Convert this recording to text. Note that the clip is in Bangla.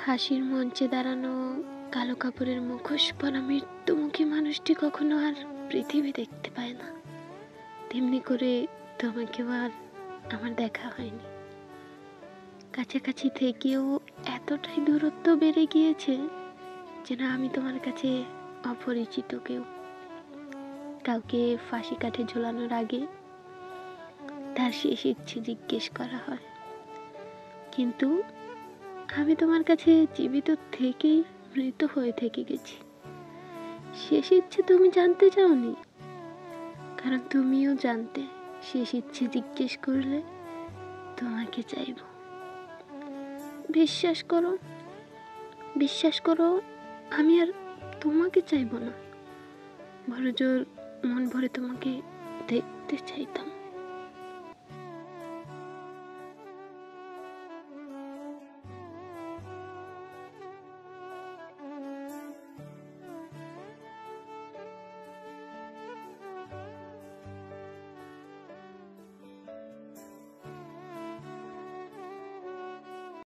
ফাঁসির মঞ্চে দাঁড়ানো কালো কাপড়ের মুখোশ পরা মৃত্যুমুখী মানুষটি কখনো আর পৃথিবী দেখতে পায় না, তেমনি করে তোমাকেও আর আমার দেখা হয়নি। কাছাকাছি থেকেও এতটাই দূরত্ব বেড়ে গিয়েছে যেন আমি তোমার কাছে অপরিচিত কেউ। কাউকে ফাঁসি কাঠে ঝোলানোর আগে তার শেষ ইচ্ছে জিজ্ঞেস করা হয়, কিন্তু আমি তোমার কাছে জীবিত থেকেই মৃত হয়ে থেকে গেছি। শেষ ইচ্ছে তুমি জানতে চাওনি, কারণ তুমিও জানতে শেষ ইচ্ছে জিজ্ঞেস করলে তোমাকে চাইব। বিশ্বাস করো, বিশ্বাস করো, আমি আর তোমাকে চাইব না, বড় জোর মন ভরে তোমাকে দেখতে চাইতাম।